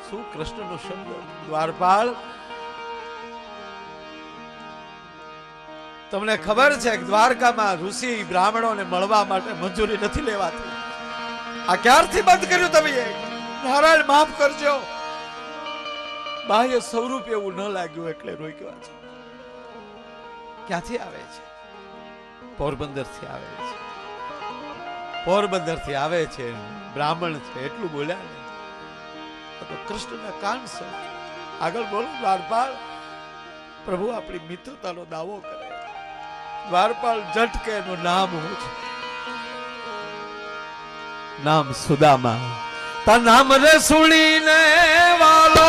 શું કૃષ્ણનો શબ્દ? દ્વારપાળ, તમને ખબર છે કે દ્વારકામાં ઋષિ બ્રાહ્મણોને મળવા માટે મંજૂરી નથી લેવાતી. આ ક્યારથી બંધ કર્યું તમે? નારાયણ માફ કરજો. બાહ્ય સ્વરૂપ એવું ન લાગ્યું એટલે રોક્યા છે. ક્યાંથી આવે છે? પોરબંદર થી આવે છે. પોરબંદર થી આવે છે, બ્રાહ્મણ છે એટલું બોલ્યા ને તો કૃષ્ણના કાન છે. આગળ બોલો દ્વારપાળ. પ્રભુ આપણી મિત્રતાનો દાવો કરે. દ્વારપાળ ઝટકે એનું નામ હું છે, નામ સુદામા. તા નામ રે સુણીને વાલો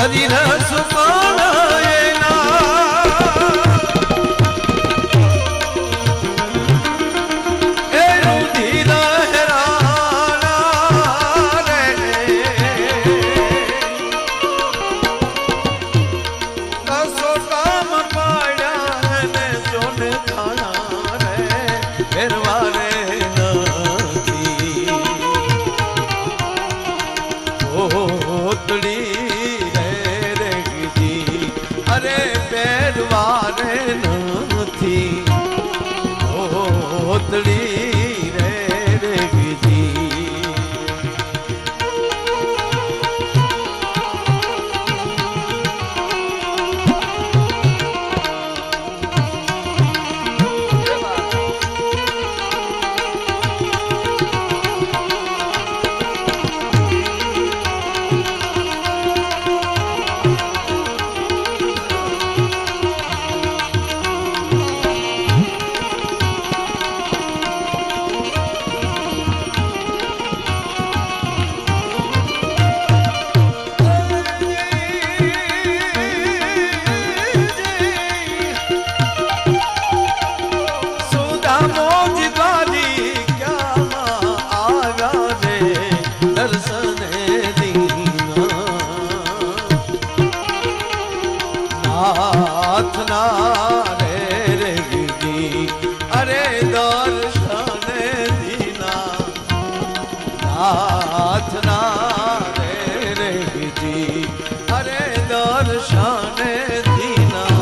શરીર સુપાણા એ રુધિર હેરાણા રે કસો કામ પાડ્યા ને જોન ખાણા રે ફેરવારે નથી ઓતડી અરે પહેરવારે નથી ઓતડી રે રેગજી અરે દર્શન દીના નાથના રે રેગજી અરે દર્શન દીના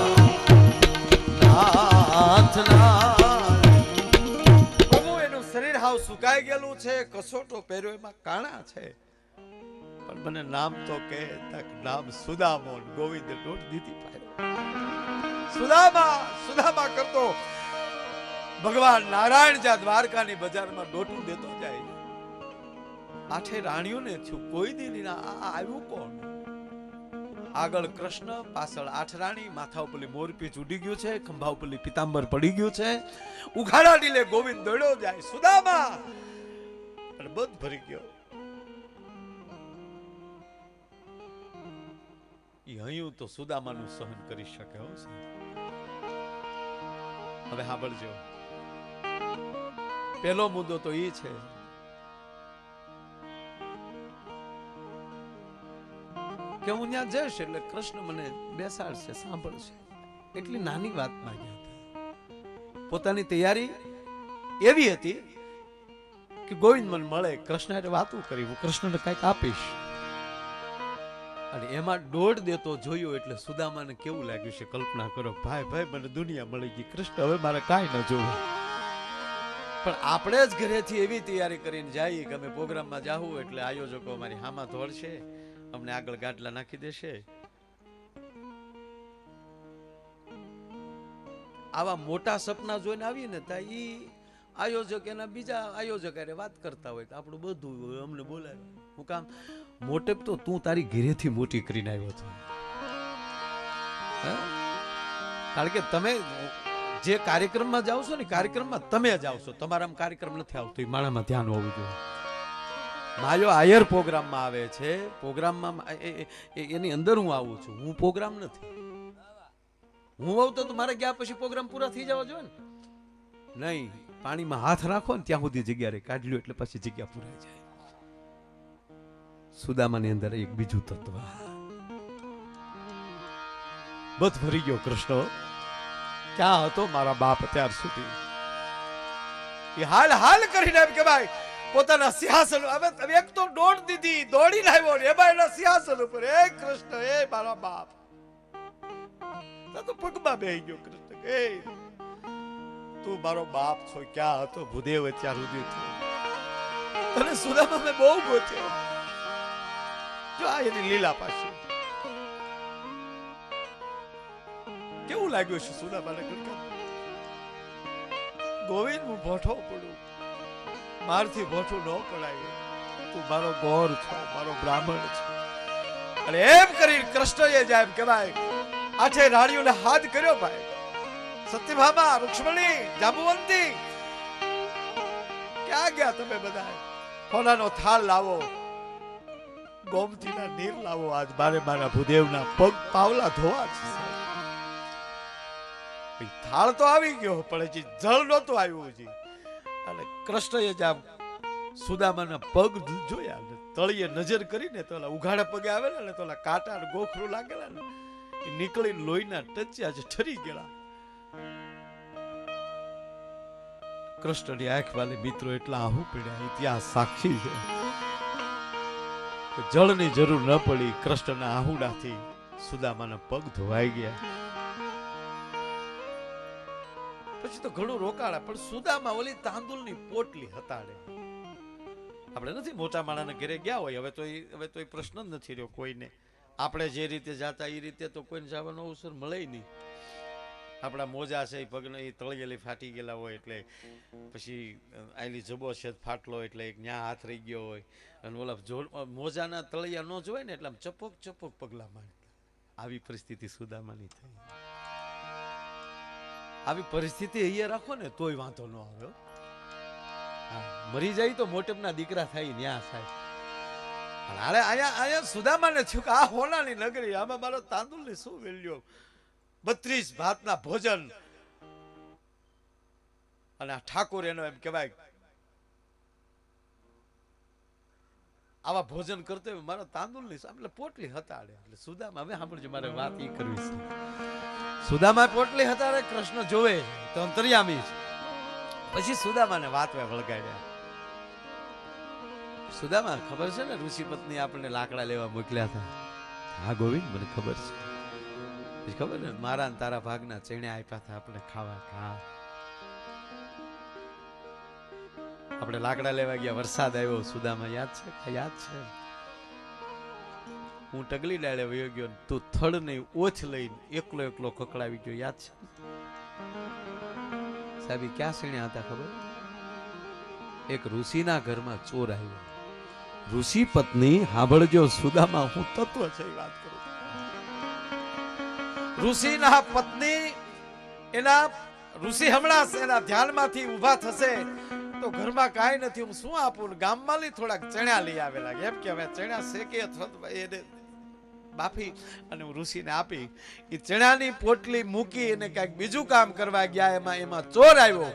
નાથના પ્રભુ એનું શરીર હાવ સુકાઈ ગયેલું છે કસોટો પહેર્યો એમાં કાણા છે પણ મને નામ તો કે તક નામ સુદામો ગોવિંદ દોઢ દીધી સુદામા સુદામા કરતો ભગવાન નારાયણ જ્યાં દ્વારકાની બજારમાં ડોટું દેતો જાય આઠે રાણીઓને થયું કોઈ દી આવ્યું કોણ આગળ કૃષ્ણ પાછળ આઠ રાણી માથા ઉપર મોરપીંછ ઉડી ગયું છે ખંભા ઉપર પિતાંબર પડી ગયું છે ઉઘાડા ડીલે ગોવિંદ દોડ્યો જાય સુદામા અને બધ ભરી ગયો હયું તો સુદામાનું સહન કરી શકે હો હવે સાંભળજો પહેલો મુદ્દો તો એ છે કે હું ત્યાં જઈશ એટલે કૃષ્ણ મને બેસાડશે સાંભળશે એટલી નાની વાતમાં ગયા હતા પોતાની તૈયારી એવી હતી કે ગોવિંદ મને મળે કૃષ્ણ એટલે વાતો કરી હું કૃષ્ણને કંઈક આપીશ અને એમાં દોઢ દેતો જોયો એટલે સુદામાને કેવું લાગ્યું છે કલ્પના કરો ભાઈ ભાઈ મને દુનિયા મળી ગઈ કૃષ્ણ હવે મારે કાંઈ ન જોવું પણ આપણે જ ઘરેથી એવી તૈયારી કરીને જઈએ કે અમે પ્રોગ્રામમાં જાવું એટલે આયોજકો અમારી હામાં દોડશે અમને આગળ ગાડલા નાખી દેશે આવા મોટા સપના જોઈને આવીએ ને ત્યાં ઈ આયોજક એના બીજા આયોજક અરે વાત કરતા હોય તો આપણું બધું અમને બોલાવે હું કામ મોટે તો તું તારી ઘરેથી મોટી કરીને આવ્યો હતો કારણ કે તમે જે કાર્યક્રમમાં જાઓ છો ને કાર્યક્રમમાં તમે જાઓ છો તમારામાં કાર્યક્રમ નથી આવતો એ માણામાં ધ્યાન હોવું જોઈએ માયો આયર પ્રોગ્રામમાં આવે છે પ્રોગ્રામમાં એની અંદર હું આવું છું હું પ્રોગ્રામ નથી હું આવું તો મારે ગયા પછી પ્રોગ્રામ પૂરા થઈ જવા જોઈએ ને નહીં પાણીમાં હાથ રાખો ને ત્યાં સુધી જગ્યા રે કાઢ લ્યો એટલે પછી જગ્યા પૂરાઈ જાય સુદામાની અંદર એક બીજું તત્વ બધ ભરી ગયો કૃષ્ણ ક્યાં હતો મારા બાપ અત્યાર સુધી એ હાલ હાલ કરીને એમ કે ભાઈ પોતાના સિંહાસન હવે એક તો દોડ દીધી દોડીને આવ્યો ને એમાં એના સિંહાસન ઉપર એ કૃષ્ણ એ મારા બાપ તો પગમાં બેહી ગયો કૃષ્ણ એ તું મારો બાપ છો ક્યાં હતો ભૂદેવ અત્યાર સુધી થયો તને સુદામા મેં બહુ ગોત્યો જો આ એની લીલા પાછી કેવું લાગ્યું છે સુદામાને ગણગણ ગોવિંદ હું ભોઠો પડું મારથી ભોઠું ન પડાય તું મારો ગોર છો મારો બ્રાહ્મણ છે અને એમ કરી કૃષ્ણએ જાય એમ કહેવાય આઠે રાણીઓને હાથ કર્યો ભાઈ સત્યભામા રૂક્ષ્મણી જાંબુવંતી ક્યાં ગયા તમે બધા સોનાનો થાળ લાવો ગોમતીના નીર લાવો, આજ મારે મારા ભૂદેવના પગ પાવલા ધોવા છે. થાળ તો આવી ગયો પણ હજી જળ નહોતું આવ્યું હજી. અને કૃષ્ણએ જ આમ સુદામાના પગ જોયા ને તળિયે નજર કરીને તો ઉઘાડા પગે આવેલા ને તો કાંટા ને ગોખરું લાગેલા ને એ નીકળીને લોહીના ટચ્યા જ ઠરી ગયેલા. કૃષ્ણની આંખ વાલે મિત્રો એટલા આહુ પીડ્યા. ઇતિહાસ સાક્ષી છે કે જળની જરૂર ન પડી, કૃષ્ણના આહુડાથી સુદામાના પગ ધોવાઈ ગયા. પછી તો ઘણું રોકાણા પણ સુદામા ઓલી તાંદુલની પોટલી હતાડે. આપણે નથી મોટા માણાના ઘરે ગયા હોય, હવે તો એ પ્રશ્ન જ નથી રહ્યો કોઈને. આપણે જે રીતે જાતા એ રીતે તો કોઈને જવાનો અવસર મળે નહીં. આપણા મોજા છે એ પગને એ તળિયેલી ફાટી ગયેલા હોય એટલે પછી આયલી જબો છે ફાટલો એટલે એક ન્યા હાથ રહી ગયો હોય અને ઓલા મોજાના તળિયા ન જોવાય ને એટલે આમ ચપોક ચપોક પગલા માંડતા. આવી પરિસ્થિતિ સુદામાની થઈ. આવી પરિસ્થિતિ અહીંયા રાખો ને તોય વાંધો ન આવે. મરી જાય તો મોટેપના દીકરા થાય ન્યા થાય. અહીંયા સુદામાને થયું કે આ હોનાની નગરી, આમાં મારો તાંદુલની શું વેલ્યુ. 32 ભાતના ભોજન અને આ ઠાકોર એનો એમ કહેવાય આવા ભોજન કરતો મારો તાંદુલની એટલે પોટલી હતાડે. એટલે સુદામા, હવે સાંભળજો મારે વાત એ કરવી છે. સુદામા પોટલી હતાડે, કૃષ્ણ જોવે તો અંતર્યામી છે. પછી સુદામાને વાત વળગાડ્યા. સુદામા ખબર છે ને ઋષિ પત્ની આપણને લાકડા લેવા મોકલ્યા હતા? હા ગોવિંદ મને ખબર છે. ખબર ને મારા ને તારા ભાગના ચેણે આપ્યા હતા આપણે ખાવા. ખા આપણે લાકડા લેવા ગયા, વરસાદ આવ્યો. સુદામા યાદ છે? યાદ છે. હું ટગલી ડાળે વયો ગયો, તું થડ ને ઓછ લઈને એકલો એકલો ખકડાવી ગયો. યાદ છે સાહેબ? ક્યાં સીણ્યા હતા ખબર? એક ઋષિના ઘરમાં ચોર આવ્યો. ઋષિ પત્ની સાંભળજો સુદામા, હું તત્વ છે એ વાત કરું. ઋષિના પત્ની એના ઋષિ હમણાં એના ધ્યાનમાંથી ઊભા થશે તો ઘરમાં કાંઈ નથી, હું શું આપું? ગામમાં લઈ થોડાક ચણા લઈ આવેલા. એમ કે હવે ચણા શેકે એને બાફી અને હું ઋષિને આપી. એ ચણાની પોટલી મૂકી અને કાંઈક બીજું કામ કરવા ગયા. એમાં ચોર આવ્યો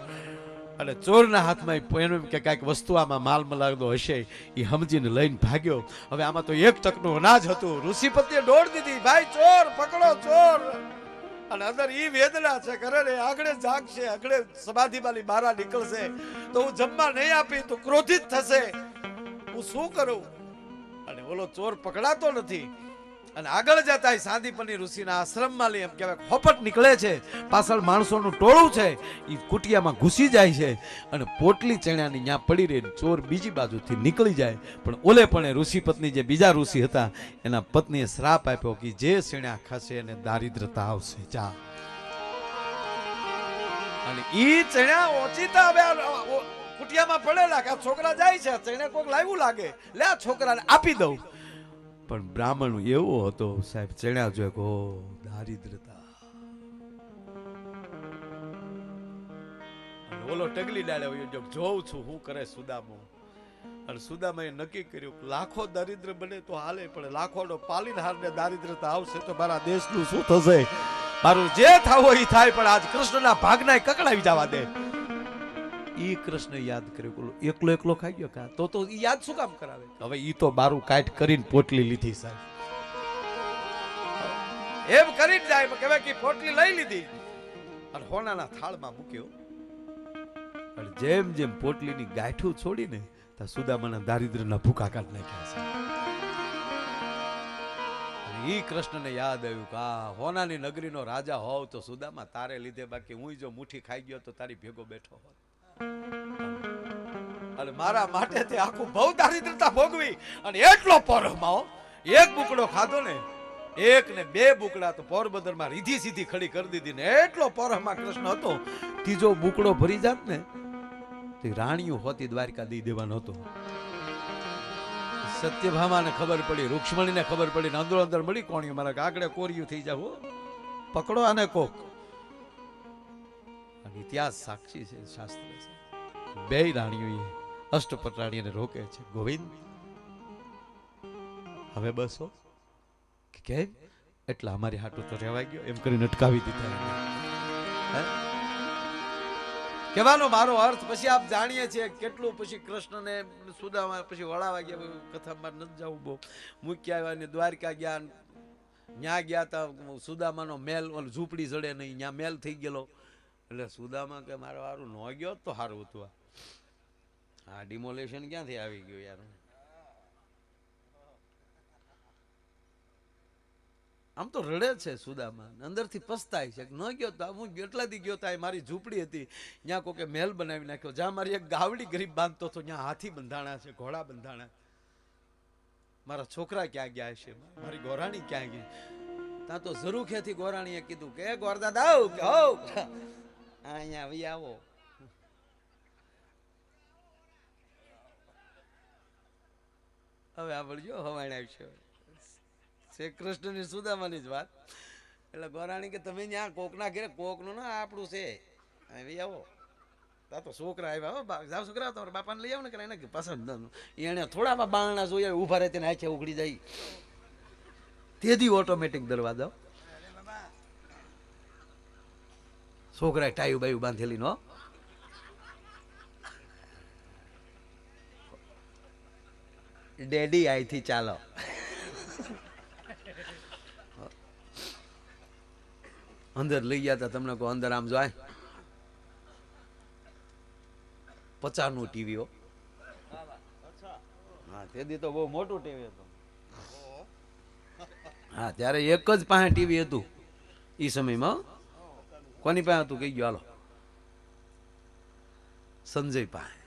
અને ચોરના હાથમાં એનું એમ કે કાંઈક વસ્તુ આમાં માલ મલાગતો હશે એ સમજીને લઈને ભાગ્યો. હવે આમાં તો 1 ટકનું અનાજ હતું. ઋષિપતિએ દોડ દીધી, ભાઈ ચોર પકડો, ચોર. અને અંદર ઈ વેદના છે, કરે રે આગળ જાગશે, આગળ સમાધિ વાળી બારા નીકળશે તો હું જમવા નહીં આપી તો ક્રોધિત થશે, હું શું કરું? અને ઓલો ચોર પકડાતો નથી. અને આગળ જતા સાંદીપની ઋષિના આશ્રમમાં લઈ એમ કહેવાય હોપટ નીકળે છે. પાછળ માણસોનું ટોળું છે, એ કુટિયામાં ઘૂસી જાય છે અને પોટલી ચણાની ત્યાં પડી રહી. ચોર બીજી બાજુથી નીકળી જાય. પણ ઓલે પણ ઋષિ પત્ની જે બીજા ઋષિ હતા એના પત્નીએ શ્રાપ આપ્યો કે જે ચણા ખાશે એને દારિદ્રતા આવશે. જા. અને ઈ ચણા ઓચિતા હવે કુટિયામાં પડેલા કે આ છોકરા જાય છે, ચણા કોક લાવ્યું લાગે, લે આ છોકરાને આપી દઉં. પણ બ્રાહ્મણ એવો હતો સાહેબ, ચણ્યા જોઈ કો દારિદ્રતા. ઓલો ટગલી ડાળે જોઉં છું હું કરે સુદામો. અને સુદામાએ નક્કી કર્યું લાખો દારિદ્ર બને તો હાલે, પણ લાખોનો પાલીનહારને દારિદ્રતા આવશે તો મારા દેશનું શું થશે? મારું જે થાવું એ થાય, પણ આજ કૃષ્ણના ભાગના કકડાવી જવા દે. ઈ કૃષ્ણ યાદ કર્યું, એકલો એકલો ખાઈ ગયો કા તો ઈ યાદ શું કામ કરાવે? હવે ઈ તો બારું કાટ કરીને પોટલી લીધી સાહેબ. એમ કરી જાય કહેવાય કે પોટલી લઈ લીધી અને હોનાના થાળમાં મૂક્યો. અને જેમ જેમ પોટલીની ગાંઠું છોડીને તા સુદામાના દારિદ્રના ભૂખા કાઢ નાખ્યા છે. અને ઈ કૃષ્ણને યાદ આવ્યું કે આ હોનાની નગરીનો રાજા હોવ તો સુદામા તારે લીધે, બાકી હું જો મુઠ્ઠી ખાઈ ગયો તો તારી ભેગો બેઠો હોત. અને મારા માટે તે આખું બહુ દારિદ્રતા ભોગવી. અને એટલો પરમાઓ એક બુકડો ખાધો ને, 1 ને 2 બુકડા તો પોરબંદરમાં રીધી સીધી ખડી કરી દીધી ને. એટલો પરમા કૃષ્ણ હતો, ત્રીજો બુકડો ભરી જાત ને તે રાણીઓ હોતી દ્વારકા દઈ દેવાનો હતો. સત્યભામાને ખબર પડી, રૂક્ષ્મણીને ખબર પડી ને અંદરો અંદર મળી કોણિયું મારા આગળ કોરિયું થઈ જાવ, પકડો આને કોક. ઇતિહાસ સાક્ષી છે, શાસ્ત્ર છે. 2 રાણીઓએ અષ્ટપટ રાણીને રોકે છે, ગોવિંદ હવે બસો કે કેમ એટલે અમારી હાટું તો રહેવાય ગયો એમ કરીને અટકાવી દીધા એને. હે? કહેવાનો મારો અર્થ પછી આપ જાણીએ છીએ કેટલું પછી કૃષ્ણને સુદામા પછી વળાવા ગયા. કથામાં નથી જવું બહુ. મૂક્યા આવ્યા ને દ્વારકા ગયા, ન્યા ગયા તા સુદામાનો મેલ ઓલ ઝૂંપડી જડે નહીં, ન્યા મેલ થઈ ગયેલો. એટલે સુદામા કે મારો હારું ન ગયો તો સારું હતું. આ ડિમોલેશન ક્યાંથી આવી ગયું યાર. આમ તો રડે છે સુદામા, અંદરથી પસ્તાય છે ન ગયો તો હું એટલાથી ગયો તો મારી ઝૂંપડી હતી ત્યાં કોકે મહેલ બનાવી નાખ્યો. જ્યાં મારી એક ગાવડી ગરીબ બાંધતો હતો ત્યાં હાથી બંધાણા છે, ઘોડા બંધાણા. મારા છોકરા ક્યાં ગયા છે, મારી ગોરાણી ક્યાં ગઈ. ત્યાં તો ઝરૂખેથી ગોરાણીએ કીધું કે ગોરદાદા આવ કે હો અહીંયા આવી આવો. હવે આવડજો હવાણ આવશે. શ્રી કૃષ્ણની સુદામાની જ વાત. એટલે ગોરાણી કે તમે ત્યાં કોકના ઘરે કોકનું ના આપણું છે આવી આવો. તા તો છોકરા આવ્યા, હો જાવ છોકરા તમારા બાપાને લઈ આવો ને કે એને પસંદ એને થોડા બારણા જોયા ઊભા રહે તેને આંખે ઉઘડી જાય તેથી ઓટોમેટિક દરવાજો. છોકરાએ ટાયું બાયું બાંધેલી નો ડેડી આઈથી ચાલો. અંદર લઈ ગયા હતા તમને કહો. અંદર આમ જાય 50નું ટીવી હો. હા તેથી તો બહુ મોટું ટીવી હતું. હા ત્યારે એક જ પાસે ટીવી હતું એ સમયમાં. કોની પાસે હતું કહી ગયો હાલો. સંજય પાસે.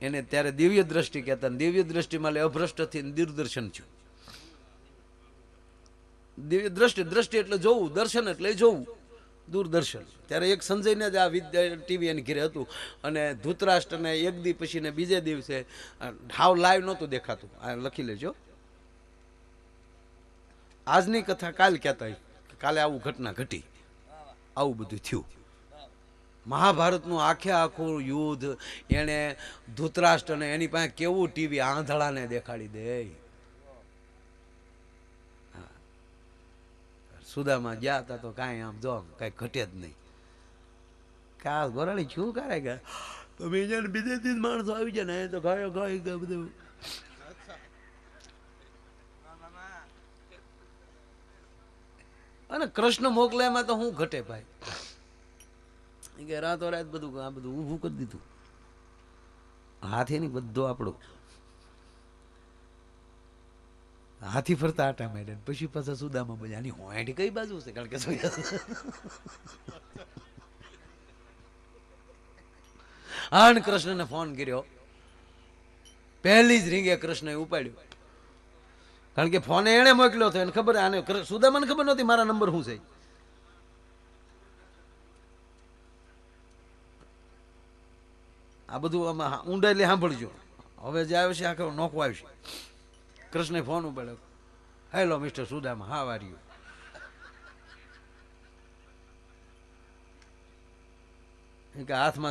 એને ત્યારે દિવ્ય દ્રષ્ટિ કહેતા. દિવ્ય દ્રષ્ટિમાં લે અભ્રષ્ટથી દૂરદર્શન થયું. દિવ્ય દ્રષ્ટિ, દ્રષ્ટિ એટલે જોવું, દર્શન એટલે જોવું, દૂરદર્શન. ત્યારે એક સંજયને જ આ વિદ્યા ટીવી એની ઘરે હતું. અને ધૃતરાષ્ટ્રને એક દી પછી ને બીજે દિવસે હાવ લાઈવ નહોતું દેખાતું. આ લખી લેજો. આજની કથા કાલ કહેતા કાલે આવું ઘટના ઘટી, આવું બધું થયું. મહાભારતનું આખે આખું યુદ્ધ એણે ધૃતરાષ્ટ્રને એની પાસે કેવું ટીવી આંધળાને દેખાડી દે. સુદામા ગયા હતા તો કાંઈ આમ જો કાંઈ ઘટે જ નહીં. કા ગોરાણી શું કરે કે તમે અહીંયા બીજેથી જ માણસો આવી જાય ને તો ગાયો ગાય બધું. અને કૃષ્ણ મોકલે એમાં તો હું ઘટે ભાઈ કે રાતો રાત બધું આ બધું ઊભું કરી દીધું. હાથી ની બધો આપણો હાથી ફરતા આટા માંડ્યા. પછી પાછા સુદામા બોલ્યા આની હોંઠ કઈ બાજુ છે? કારણ કે આન કૃષ્ણને ફોન કર્યો. પહેલી જ રીંગે કૃષ્ણએ ઉપાડ્યો. કારણ કે ફોન એને મોકલ્યો હતો એને ખબર. આને સુદામાને ખબર નહોતી મારા નંબર શું છે. આ બધું આમાં ઊંડાઈ સાંભળજો. હવે જે આવશે આખો નોખો આવશે. કૃષ્ણે ફોન ઉપાડ્યો. Hello mister Sudama, how are you? કે હાથમાં